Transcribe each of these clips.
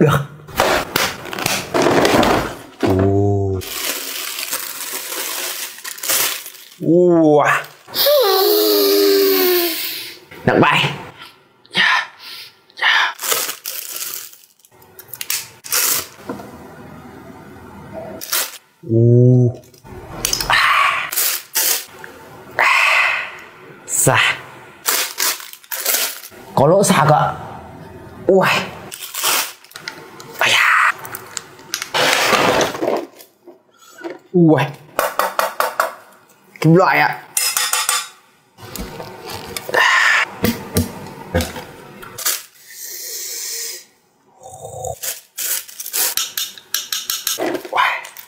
Được. Nặng bài. Dạ. Có lỗ sạc ạ. Ui. Ui. Kim loại ạ.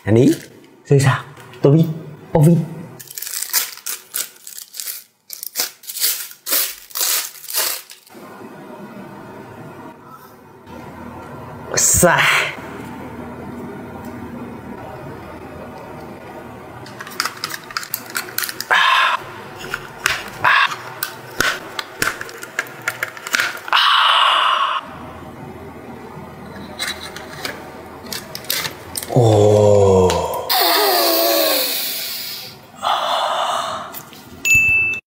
Ní. Dây sạc. Tô vin. Ô vin. Xà. Ồ.